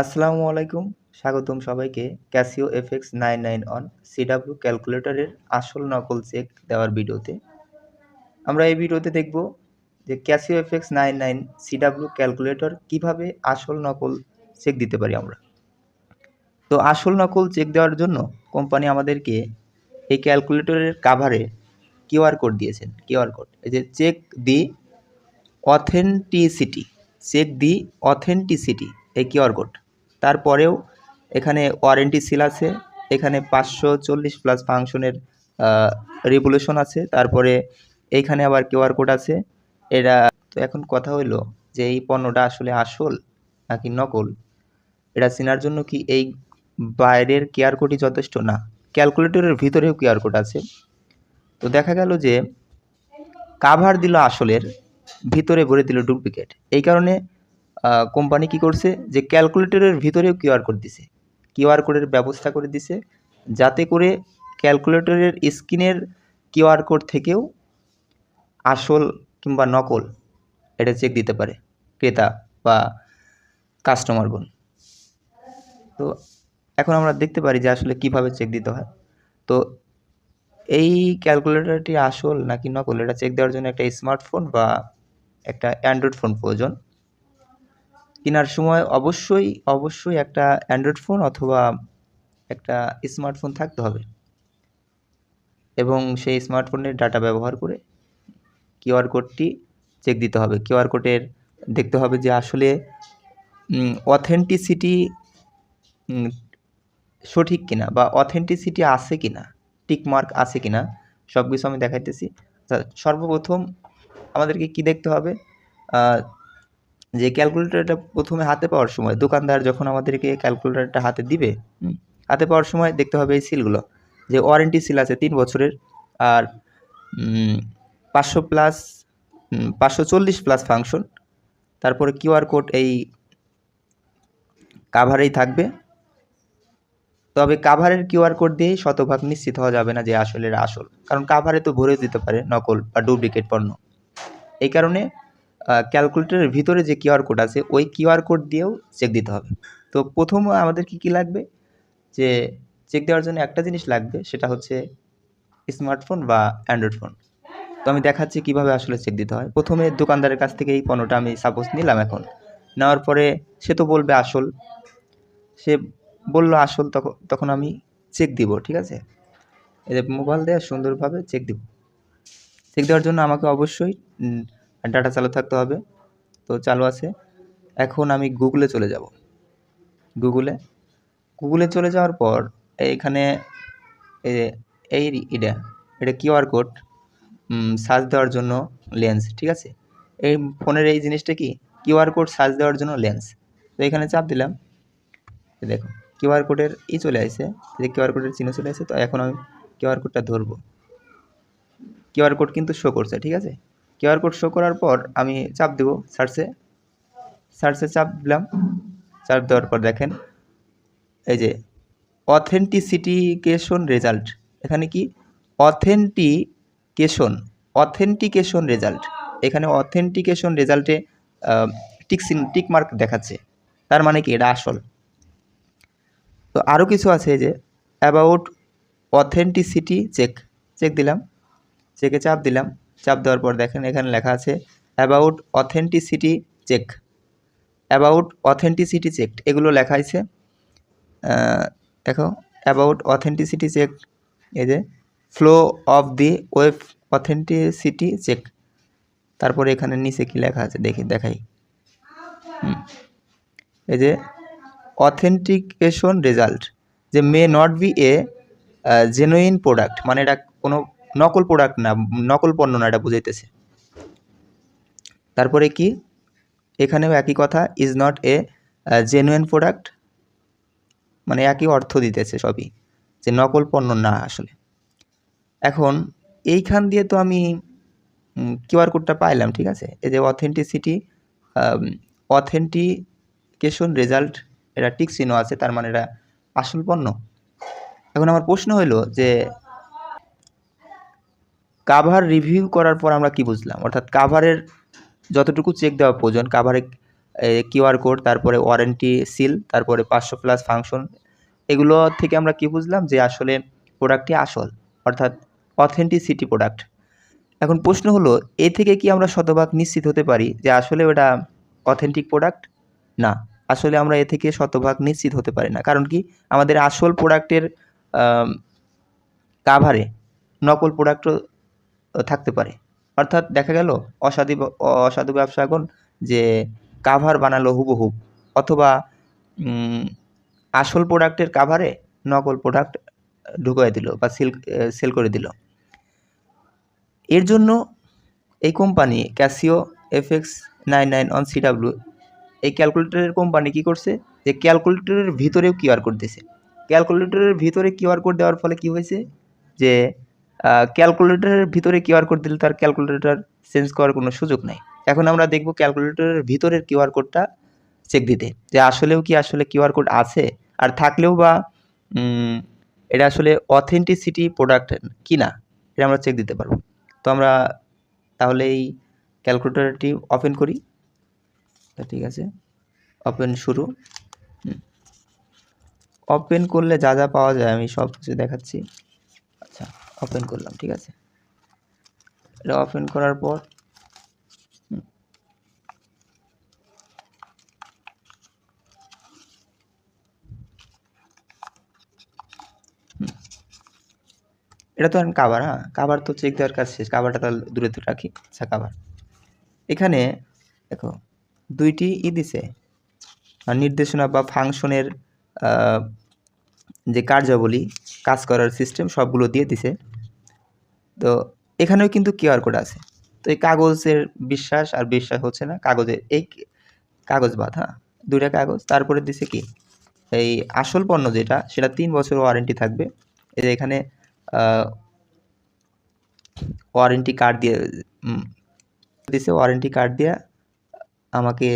আসসালামু আলাইকুম। স্বাগতম সবাইকে ক্যাসিও FX99 অন CW ক্যালকুলেটরের আসল নকল চেক দেওয়ার ভিডিওতে। আমরা এই ভিডিওতে দেখব যে ক্যাসিও FX99 CW ক্যালকুলেটর কিভাবে আসল নকল চেক দিতে পারি আমরা। তো আসল নকল চেক দেওয়ার জন্য কোম্পানি আমাদেরকে এই ক্যালকুলেটরের কাভারে কিউআর কোড দিয়েছেন। কিউআর কোড এই যে চেক দি অথেন্টিসিটি এই কিউআর কোড। তারপরেও এখানে ওয়ারেন্টি সিল আছে, এখানে 540 প্লাস ফাংশনের রেভলিউশন আছে, তারপরে এইখানে আবার কিউআর কোড আছে। এরা তো এখন কথা হইলো যে এই পণ্যটা আসলে আসল নাকি নকল, এটা চেনার জন্য কি এই বাইরের কিউআর কোডই যথেষ্ট? না, ক্যালকুলেটরের ভিতরেও কিউআর কোড আছে। তো দেখা গেল যে কাভার দিল আসলের, ভিতরে ভরে দিল ডুপ্লিকেট। এই কারণে কোম্পানি কি করছে যে ক্যালকুলেটরের ভিতরেও কিউআর কোড দিছে, কিউআর কোডের ব্যবস্থা করে দিছে যাতে করে ক্যালকুলেটরের স্ক্রিনের কিউআর কোড থেকেও আসল কিংবা নকল এটা চেক দিতে পারে ক্রেতা বা কাস্টমারগণ। তো এখন আমরা দেখতে পারি যে আসলে কিভাবে চেক দিতে হয়। তো এই ক্যালকুলেটরটি আসল নাকি নকল এটা চেক দেওয়ার জন্য একটা স্মার্টফোন বা একটা অ্যান্ড্রয়েড ফোন প্রয়োজন। কেনার সময় অবশ্যই একটা অ্যান্ড্রয়েড ফোন অথবা একটা স্মার্টফোন থাকতে হবে এবং সেই স্মার্টফোনের ডাটা ব্যবহার করে কিউআর কোডটি চেক দিতে হবে। কিউআর কোডের দেখতে হবে যে আসলে অথেন্টিসিটি সঠিক কিনা বা অথেন্টিসিটি আছে কিনা, টিক মার্ক আছে কিনা, সব কিছু আমি দেখাইতেছি। সর্বপ্রথম আমাদেরকে কি দেখতে হবে, যে ক্যালকুলেটরটা প্রথমে হাতে পাওয়ার সময় দোকানদার যখন আমাদেরকে ক্যালকুলেটরটা হাতে দিবে, হাতে পাওয়ার সময় দেখতে হবে এই সিলগুলো, যে ওয়ারেন্টি সিল আছে 3 বছরের, আর 540 প্লাস ফাংশন, তারপরে কিউআর কোড এই কাভারেই থাকবে। তবে কাভারের কিউআর কোড দিয়েই শতভাগ নিশ্চিত হওয়া যাবে না যে আসলে আসল, কারণ কাভারে তো ভরে দিতে পারে নকল বা ডুপ্লিকেট পণ্য। এই কারণে ক্যালকুলেটরের ভিতরে যে কিউআর কোড আছে ওই কিউআর কোড দিয়েও চেক দিতে হবে। তো প্রথম আমাদের কি লাগবে, যে চেক দেওয়ার জন্য একটা জিনিস লাগবে, সেটা হচ্ছে স্মার্টফোন বা অ্যান্ড্রয়েড ফোন। তো আমি দেখাচ্ছি কিভাবে আসলে চেক দিতে হয়। প্রথমে দোকানদারের কাছ থেকে এই পণ্যটা আমি সাপোজ নিলাম। এখন নেওয়ার পরে সে তো বলবে আসল, সে বললো আসল, তখন আমি চেক দিব। ঠিক আছে, এই যে মোবাইল দিয়ে সুন্দরভাবে চেক দিব। চেক দেওয়ার জন্য আমাকে অবশ্যই ডাটা চালু থাকতে হবে। তো চালু আছে। এখন আমি গুগলে চলে যাব। গুগলে চলে যাওয়ার পর এইখানে এটা কিউআর কোড সার্চ দেওয়ার জন্য লেন্স। ঠিক আছে, এই ফোনের এই জিনিসটা কি কিউআর কোড সার্চ দেওয়ার জন্য লেন্স। তো এখানে চাপ দিলাম, দেখো কিউআর কোডের চলে আসে, যে কিউআর কোডের চিহ্ন চলে আসে। তো এখন আমি কিউআর কোডটা ধরবো। কিউআর কোড কিন্তু শো করছে। ঠিক আছে, কিউআর কোড শো করার পর আমি চাপ দেব সার্চে চাপ দিলাম। চাপ দেওয়ার পর দেখেন এই যে অথেন্টিসিটিকেশন রেজাল্ট, এখানে কি অথেন্টিকেশন রেজাল্ট, এখানে অথেন্টিকেশন রেজাল্টে টিক মার্ক দেখাচ্ছে, তার মানে কি এটা আসল। তো আরও কিছু আছে, যে অ্যাবাউট অথেন্টিসিটি চেক দিলাম, চেকে চাপ দিলাম। চাপ দেওয়ার পর দেখেন এখানে লেখা আছে অ্যাবাউট অথেন্টিসিটি চেক, এগুলো লেখা আছে। দেখো অ্যাবাউট অথেন্টিসিটি চেক, এই যে flow of the web authenticity check. তারপরে এখানে নিচে কি লেখা আছে দেখাই, এই যে অথেন্টিকেশন রেজাল্ট, যে may not be a genuine product, মানে এটা কোনো নকল প্রোডাক্ট না, নকল পণ্য না, এটা বুঝাইতেছে। তারপরে কি এখানেও একই কথা, is not a genuine product, মানে একই অর্থ দিতেছে সবই, যে নকল পণ্য না আসলে। এখন এইখান দিয়ে তো আমি কিউআর কোডটা পাইলাম। ঠিক আছে, এই যে অথেন্টিকেশন রেজাল্ট, এটা টিক চিহ্ন আছে, তার মানে এটা আসল পণ্য। এখন আমার প্রশ্ন হলো যে কাভার রিভিউ করার পর আমরা কি বুঝলাম, অর্থাৎ কাভারের যতটুকু চেক দেওয়া প্রয়োজন, কাভারে কিউআর কোড, তারপরে ওয়ারেন্টি সিল, তারপরে 500+ ফাংশন, এগুলো থেকে আমরা কি বুঝলাম যে আসলে প্রোডাক্টটি আসল, অর্থাৎ অথেন্টিসিটি প্রোডাক্ট। এখন প্রশ্ন হলো, এ থেকে কি আমরা শতভাগ নিশ্চিত হতে পারি যে আসলে ওটা অথেন্টিক প্রোডাক্ট? না, আসলে আমরা এ থেকে শতভাগ নিশ্চিত হতে পারি না। কারণ কি, আমাদের আসল প্রোডাক্টের কাভারে নকল প্রোডাক্টও থাকতে পারে। অর্থাৎ দেখা গেল অসাধু ব্যবসায়গণ যে কাভার বানালো হুবহু, অথবা আসল প্রোডাক্টের কাভারে নকল প্রোডাক্ট ঢুকিয়ে দিল বা সেল করে দিল। এর জন্য এই কোম্পানি ক্যাসিও FX991CW, এই ক্যালকুলেটরের কোম্পানি কি করছে, যে ক্যালকুলেটরের ভিতরেও কিউআর কোড দিয়েছে। ক্যালকুলেটরের ভিতরে কিউআর কোড দেওয়ার ফলে কি হয়েছে, যে ক্যালকুলেটরের ভিতরে কিউআর কোড দিলে তার ক্যালকুলেটর চেঞ্জ করার কোনো সুযোগ নাই। এখন আমরা দেখব ক্যালকুলেটরের ভিতরের কিউআর কোডটা চেক দিতে, যে আসলেও কি আসলে কিউআর কোড আছে, আর থাকলেও বা এটা আসলে অথেন্টিসিটি প্রোডাক্ট কি না, এটা আমরা চেক দিতে পারবো। তো আমরা তাহলে এই ক্যালকুলেটরটি ওপেন করি। ঠিক আছে, ওপেন শুরু। ওপেন করলে যা যা পাওয়া যায় আমি সব কিছু দেখাচ্ছি। আচ্ছা, ওপেন করলাম, ঠিক আছে। এটা ওপেন করার পর এটা তো এখন কাভার, হ্যাঁ কাভার তো চেক দেওয়ার কাজ শেষ, কাভারটা তাহলে দূরে দূরে রাখি। আচ্ছা, কাভার এখানে দেখো দুইটি দিছে নির্দেশনা বা ফাংশনের যে কার্যাবলী, কাজ করার সিস্টেম সবগুলো দিয়ে দিছে। তো এখানেও কিন্তু কিউআর কোড আছে। তো এই কাগজের বিশ্বাস আর বিশ্বাস হচ্ছে না, কাগজের এই কাগজ বাদ, হ্যাঁ দুইটা কাগজ। তারপরে দিছে কি, এই আসল পণ্য যেটা, সেটা 3 বছর ওয়ারেন্টি থাকবে। এই যে এখানে ওয়ারেন্টি কার্ড দিয়ে দিছে, ওয়ারেন্টি কার্ড দিয়ে আমাকে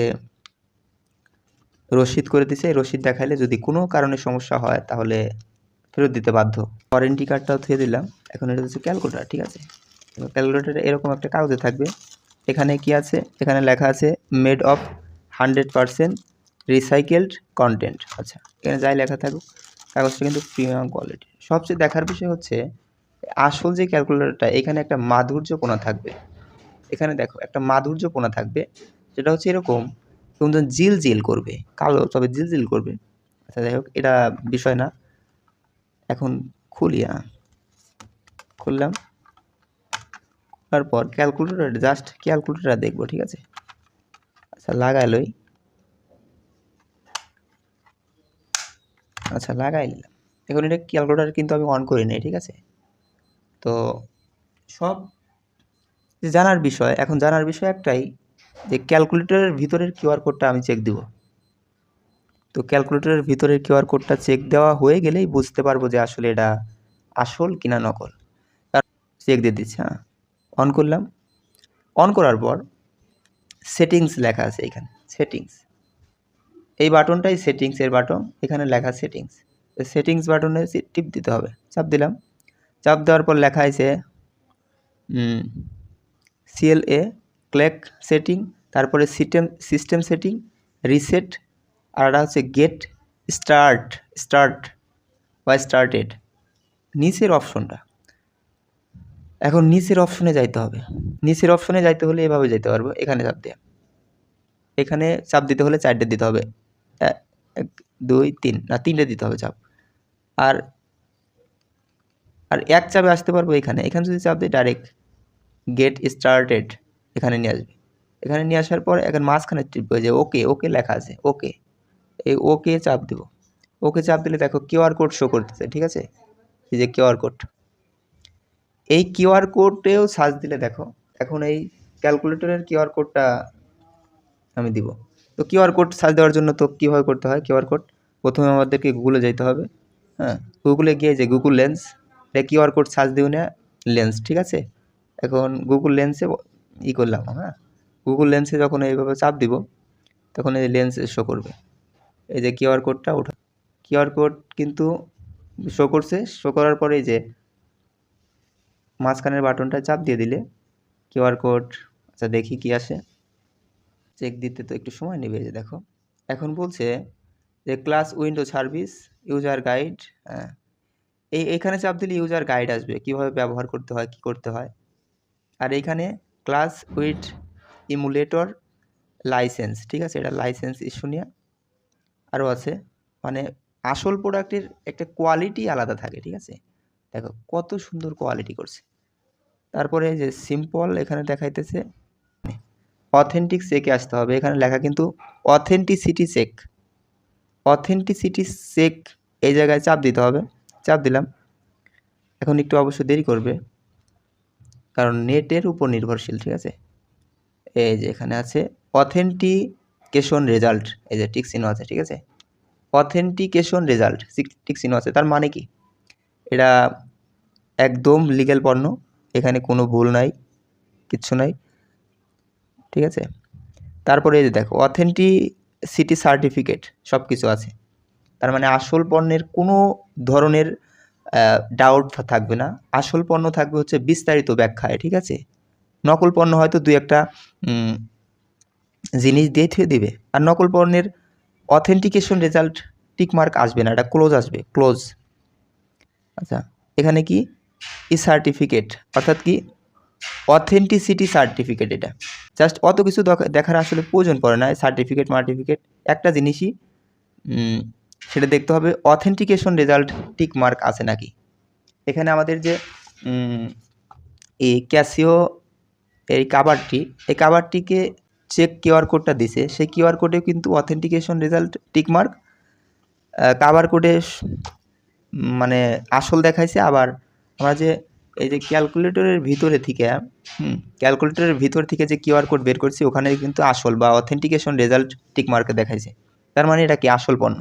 রসিদ করে দিছে। রসিদ দেখাইলে যদি কোনো কারণে সমস্যা হয় তাহলে ফেরত দিতে বাধ্য। ওয়ারেন্টি কার্ডটাও থুয়ে দিলাম। এখন এটা হচ্ছে ক্যালকুলেটর, ঠিক আছে। ক্যালকুলেটরে এরকম একটা কাগজে থাকবে। এখানে কি আছে, এখানে লেখা আছে মেড অফ 100% রিসাইকেলড কন্টেন্ট। আচ্ছা, এখানে যাই লেখা থাকুক, কাগজটা কিন্তু প্রিমিয়াম কোয়ালিটি। সবচেয়ে দেখার বিষয় হচ্ছে আসল যে ক্যালকুলেটরটা, এখানে একটা মাধুর্যপনা থাকবে। এখানে দেখো একটা মাধুর্যপনা থাকবে, যেটা হচ্ছে এরকম কিন্তু জিল জিল করবে, কালো তবে জিল জিল করবে। আচ্ছা যাই হোক, এটা বিষয় না। এখন খুললাম, তারপর ক্যালকুলেটর, জাস্ট ক্যালকুলেটর দেখবো, ঠিক আছে। আচ্ছা লাগাইলই, আচ্ছা লাগাই নিলাম। এখন এটা ক্যালকুলেটর কিন্তু আমি অন করি নাই, ঠিক আছে। তো সব জানার বিষয়, এখন জানার বিষয় একটাই, যে ক্যালকুলেটরের ভিতরের কিউআর কোডটা আমি চেক দিব। তো ক্যালকুলেটরের ভিতরের কিউআর কোডটা চেক দেওয়া হয়ে গেলেই বুঝতে পারবো যে আসলে এটা আসল কিনা নকল। চেক দিয়ে দিচ্ছি, হ্যাঁ অন করলাম। অন করার পর সেটিংস লেখা আছে এখানে, সেটিংস, এই বাটনটাই সেটিংসের বাটন। এখানে লেখা সেটিংস, সেটিংস বাটনে টিপ দিতে হবে। চাপ দিলাম, চাপ দেওয়ার পর লেখা আছে CLA ক্ল্যাক সেটিং, তারপরে সিস্টেম সেটিং, রিসেট, আর এটা হচ্ছে গেট স্টার্টেড নিচের অপশনটা। এখন নিচের অপশনে যাইতে হবে। নিচের অপশনে যাইতে হলে এভাবে যাইতে পারবো, এখানে চাপ দিয়ে, এখানে চাপ দিতে হলে 4টে দিতে হবে, 1 2 3 না 3টে দিতে হবে চাপ। আর এক চাপে আসতে পারবো এখানে যদি চাপ দিই ডাইরেক্ট গেট স্টার্টেড এখানে নিয়ে আসবে। এখানে নিয়ে আসার পর এখন মাঝখানে টিপবে, যে ওকে লেখা আছে, ওকে, এই ওকে চাপ দিব। ওকে চাপ দিলে দেখো কিউআর কোড শো করতেছে, ঠিক আছে। এই যে কিউআর কোড, এই কিউআর কোডেও সার্চ দিলে দেখো, এখন এই ক্যালকুলেটরের কিউআর কোডটা আমি দিব। তো কিউআর কোড সার্চ দেওয়ার জন্য তো কীভাবে করতে হয়, কিউআর কোড প্রথমে আমাদেরকে গুগলে যেতে হবে। হ্যাঁ, গুগলে গিয়ে যে গুগল লেন্স, এটা কিউআর কোড সার্চ দিও না, লেন্স, ঠিক আছে। এখন গুগল লেন্সে করলাম, হ্যাঁ গুগল লেন্সে যখন এইভাবে চাপ দিব তখন এই লেন্স শো করবে। এই যে কিউআর কোডটা ওঠা, কিউআর কোড কিন্তু শো করছে। শো করার পরে যে মাঝখানের বাটনটা চাপ দিয়ে দিলে কিউআর কোড, আচ্ছা দেখি কি আসে, চেক দিতে তো একটু সময় নেবে। যে দেখো এখন বলছে যে class window service user guide, হ্যাঁ এইখানে চাপ দিলে ইউজার গাইড আসবে, কীভাবে ব্যবহার করতে হয়, কী করতে হয়। আর এইখানে ক্লাস উইথ ইমুলেটর লাইসেন্স, ঠিক আছে, এটা লাইসেন্স ইস্যু নিয়ে আরও আছে। মানে আসল প্রোডাক্টের একটা কোয়ালিটি আলাদা থাকে, ঠিক আছে। দেখো কত সুন্দর কোয়ালিটি করছে। তারপরে যে সিম্পল এখানে দেখাইতেছে অথেন্টিক চেকে আসতে হবে, এখানে লেখা কিন্তু অথেন্টিসিটি চেক, অথেন্টিসিটি চেক এই জায়গায় চাপ দিতে হবে। চাপ দিলাম। এখন একটু অবশ্য দেরি করবে কারণ নেটের উপর নির্ভরশীল, ঠিক আছে। এই যে এখানে আছে অথেন্টিকেশন রেজাল্ট, এই যে টিক চিহ্ন আছে, ঠিক আছে। অথেন্টিকেশন রেজাল্ট টিক চিহ্ন আছে, তার মানে কি এটা একদম লিগ্যাল পণ্য, এখানে কোনো ভুল নাই, কিচ্ছু নাই, ঠিক আছে। তারপরে এই যে দেখো অথেন্টিসিটি সার্টিফিকেট সব কিছু আছে, তার মানে আসল পণ্যের কোনো ধরনের ডাউট থাকবে না। আসল পণ্য থাকবে হচ্ছে বিস্তারিত ব্যাখ্যায়, ঠিক আছে। নকল পণ্য হয়তো দুই একটা জিনিস দিয়ে থুয়ে দিবে, আর নকল পণ্যের অথেন্টিকেশন রেজাল্ট টিকমার্ক আসবে না, এটা ক্লোজ আসবে, ক্লোজ। আচ্ছা এখানে কি ই সার্টিফিকেট, অর্থাৎ কি অথেন্টিসিটি সার্টিফিকেট, এটা জাস্ট অত কিছু দেখার আসলে প্রয়োজন পড়ে না। সার্টিফিকেট মার্টিফিকেট একটা জিনিসই সেটা দেখতে হবে অথেন্টিকেশন রেজাল্ট টিক মার্ক আছে নাকি। এখানে আমাদের যে এই ক্যাসিও এই কাভারটিকে চেক কিউআর কোডটা দিছে, সেই কিউআর কোডেও কিন্তু authentication result tick mark, cover কোডে মানে আসল দেখাইছে। আবার আমরা যে এই যে ক্যালকুলেটরের ভিতরে থেকে ক্যালকুলেটরের ভিতর থেকে যে কিউআর কোড বের করছি ওখানে কিন্তু আসল বা অথেন্টিকেশন রেজাল্ট টিক মার্কে দেখাইছে, তার মানে এটা কি আসল পণ্য।